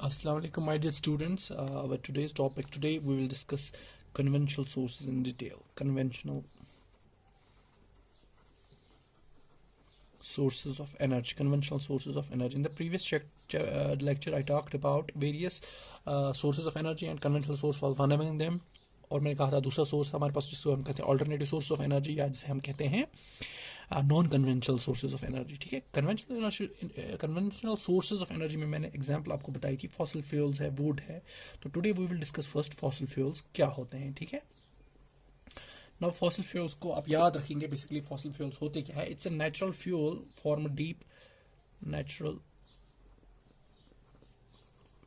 Assalamu alaikum, my dear students. Our today's topic today we will discuss conventional sources in detail. Conventional sources of energy. Conventional sources of energy. In the previous lecture, I talked about various sources of energy, and conventional source was one among them. और मैंने कहा था दूसरा source हमारे पास जिसको हम कहते हैं ऑल्टरनेटिव सोर्स ऑफ एनर्जी या जिसे हम कहते हैं non conventional sources of energy. ठीक है, कन्वेंशनल सोर्सेज ऑफ एनर्जी में मैंने एग्जांपल आपको बताई थी. फॉसिल फ्यूल्स है, वुड है. तो today we will discuss first fossil fuels क्या होते हैं. ठीक है, नाउ फॉसिल फ्यूल्स को आप याद रखेंगे. बेसिकली फॉसिल फ्यूल्स होते क्या है? It's a natural fuel form deep natural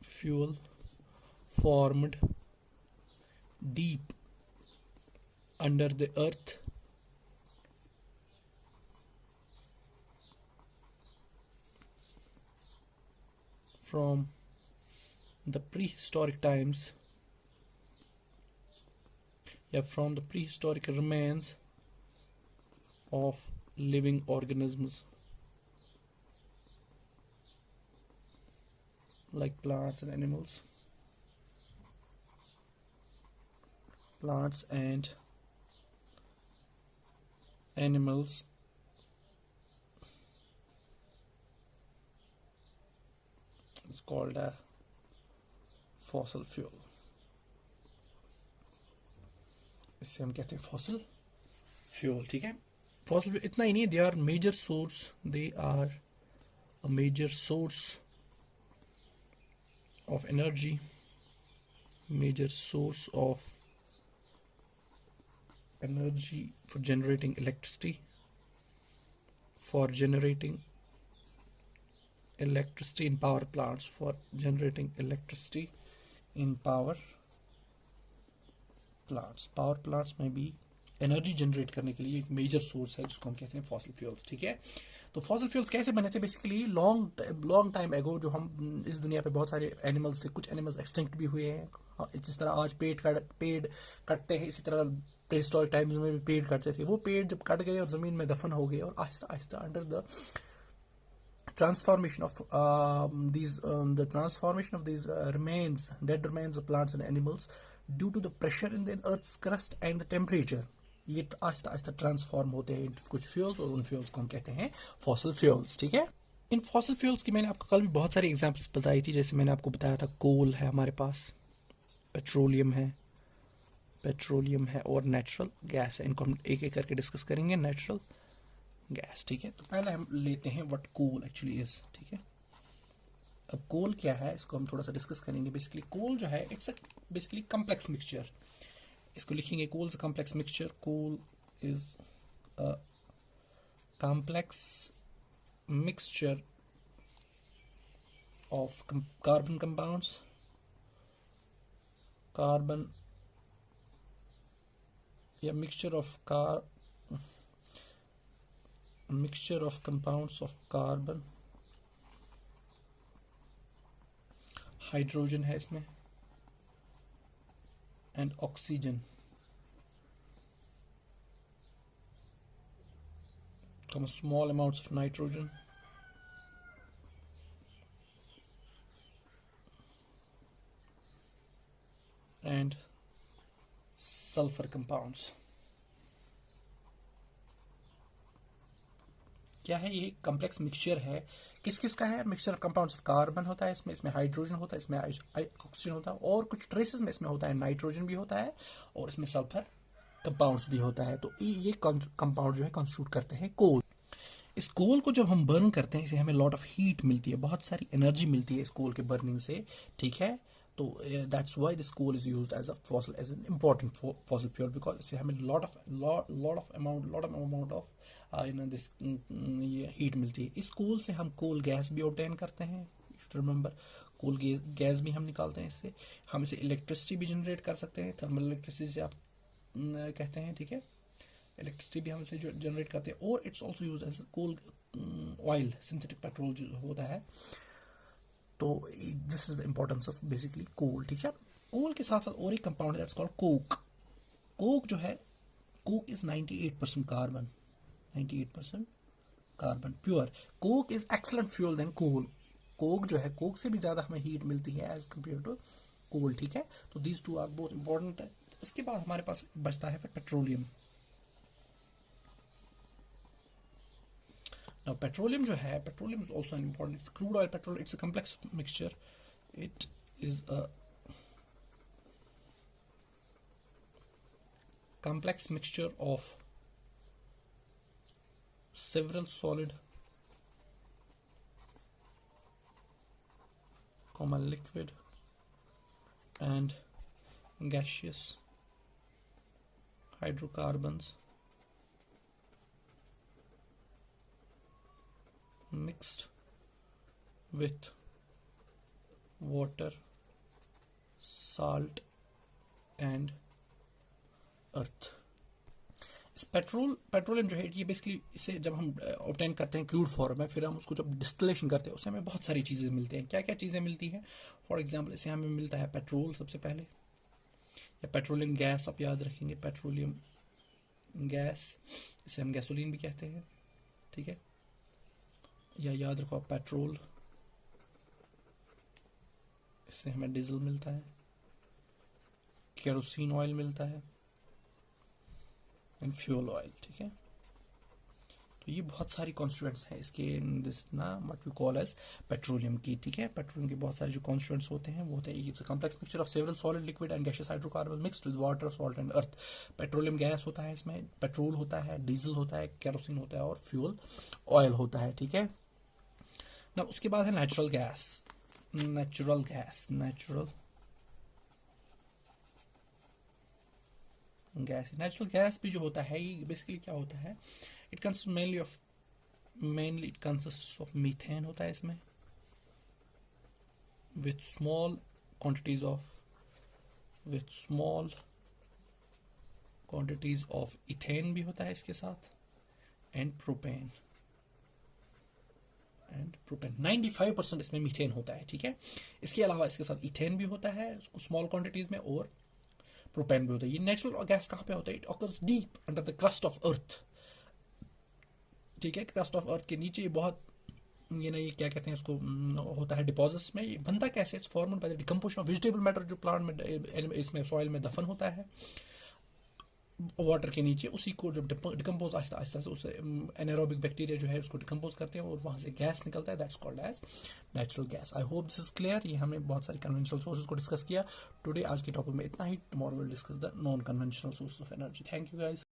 fuel formed deep under the earth from the prehistoric times, from the prehistoric remains of living organisms like plants and animals. Plants and animals is called a fossil fuel. इसे हम कहते हैं fossil fuel. ठीक है, fossil fuel इतना ही नहीं, they are major source. They are a major source of energy, major source of energy for generating electricity, in power plants, for generating electricity in power plants. Power plants में भी energy generate करने के लिए एक major source है जिसको हम कहते हैं फॉसिल फ्यूल्स. ठीक है, तो फॉसिल फ्यूल्स कैसे बने थे? बेसिकली लॉन्ग टाइम एगो जो हम इस दुनिया पे बहुत सारे एनिमल्स थे, कुछ एनिमल्स एक्सटिंक्ट भी हुए हैं. जिस तरह आज पेड़ कटते हैं, इसी तरह प्रीहिस्टोरिक टाइम्स में भी पेड़ कटते थे. वो पेड़ जब कट गए और ज़मीन में दफन हो गए, और Aahista Aahista under the transformation of these remains, dead remains of plants and animals, due to the pressure in the earth's crust and the temperature, ये आहिस्ता आहिस्ता ट्रांसफॉर्म होते हैं कुछ फ्यूल्स, और उन फ्यूल्स को हम कहते हैं फॉसिल फ्यूल्स. ठीक है, इन फॉसिल फ्यूल्स की मैंने आपको कल भी बहुत सारी एग्जांपल्स बताई थी. जैसे मैंने आपको बताया था कोल है हमारे पास, पेट्रोलियम है और नेचुरल गैस है. इनको हम एक एक करके डिस्कस करेंगे. Natural gas. ठीक है, तो पहले हम लेते हैं व्हाट कोल एक्चुअली इज. ठीक है, अब कोल क्या है इसको हम थोड़ा सा डिस्कस करेंगे. बेसिकली कोल जो है इट्स बेसिकली कम्प्लेक्स मिक्सचर. इसको लिखेंगे coal is a complex mixture. Coal is a complex mixture of carbon compounds, mixture of compounds of carbon, hydrogen है इसमें, and oxygen, small amounts of nitrogen, and sulfur compounds. क्या है ये? Complex mixture है. किस किस का है? Mixture of compounds of carbon होता है इसमें हाइड्रोजन होता है, इसमें ऑक्सीजन होता है, और कुछ ट्रेसेस में इसमें होता है नाइट्रोजन भी होता है, और इसमें सल्फर कंपाउंड्स भी होता है. तो ये कंपाउंड जो है कॉन्स्टिट्यूट करते हैं कोल. इस कोल को जब हम बर्न करते हैं, इसे हमें लॉट ऑफ हीट मिलती है, बहुत सारी एनर्जी मिलती है इस कोल के बर्निंग से. ठीक है, तो that's why this coal is used as an important fossil fuel, because इससे हमें lot of amount of this ये हीट मिलती है. इस कोल से हम कोल गैस भी ऑब्टेन करते हैं. You should remember, coal gas भी हम निकालते हैं इससे. हम इसे इलेक्ट्रिसिटी भी जनरेट कर सकते हैं, थर्मल इलेक्ट्रिसिटी से आप कहते हैं. ठीक है, इलेक्ट्रिसिटी भी हम इसे जनरेट करते हैं. और it's also use as coal oil, synthetic petrol जो होता है. तो this is the importance of basically coal. ठीक है, कोल के साथ साथ और एक कंपाउंड है दैट्स कॉल्ड कोक. कोक जो है, coke is 98% carbon, pure. Coke is excellent fuel than coal. Coke जो है, कोक से भी ज़्यादा हमें हीट मिलती है एज कम्पेयर टू कोल, ठीक है। तो दीज टू आर बहुत इंपॉर्टेंट है। उसके बाद हमारे पास बचता है फिर पेट्रोलियम। Now petroleum जो है, petroleum is also an important, it's crude oil petrol, it's a complex mixture, it is a complex mixture of several solid, liquid and gaseous hydrocarbons mixed with water, salt and earth। इस petroleum जो है ये basically, इसे जब हम obtain करते हैं crude form में, फिर हम उसको जब डिस्टिलेशन करते हैं उससे हमें बहुत सारी चीज़ें मिलती हैं। क्या क्या चीज़ें मिलती हैं? फॉर एग्जांपल इसे हमें मिलता है पेट्रोल सबसे पहले, या पेट्रोलियम गैस, आप याद रखेंगे पेट्रोलियम गैस, इसे हम गैसोलीन भी कहते हैं, ठीक है। या याद रखो आप पेट्रोल, इससे हमें डीजल मिलता है, केरोसिन ऑयल मिलता है एंड फ्यूल ऑयल, ठीक है। तो ये बहुत सारी कॉन्स्टिट्यूएंट्स हैं इसके, दिस ना what we call as petroleum की, ठीक है। पेट्रोलियम के बहुत सारे जो कॉन्स्टिट्यूएंट्स होते हैं वो होते हैं, it's a complex mixture of several solid, liquid and gaseous hydrocarbon mixed with water, salt and earth. Petroleum gas होता है, इसमें पेट्रोल होता है, डीजल होता है, केरोसिन होता है और फ्यूल ऑयल होता है, ठीक है ना। उसके बाद है natural gas. Natural gas natural gas भी जो होता है ये बेसिकली क्या होता है, it consist mainly it consist of methane होता है इसमें, with small quantities of ethane भी होता है इसके साथ, एंड प्रोपेन 95% इसमें मीथेन होता है, ठीक है। इसके अलावा इसके साथ इथेन भी होता है स्मॉल क्वांटिटीज में, और प्रोपेन भी होता है। ये नेचुरल गैस कहाँ पे होता है? It occurs deep under the crust of earth, ठीक है। क्रस्ट ऑफ अर्थ के नीचे बहुत ये क्या कहते हैं इसको, होता है डिपॉजिट्स में। ये बनता कैसे? It's formed by the decomposition of vegetable matter, जो प्लांट में इसमें सॉइल में दफन होता है वाटर के नीचे, उसी को जब डिकम्पोज आहिस्ता आहिस्ता से उसे एनारोबिक बैक्टीरिया जो है उसको डिकम्पोज करते हैं और वहाँ से गैस निकलता है, that's called as natural gas. I hope this is clear. ये हमने बहुत सारी कन्वेंशनल सोर्सेज को डिस्कस किया टुडे। आज के टॉपिक में इतना ही। Tomorrow will discuss the non conventional sources of energy. Thank you guys.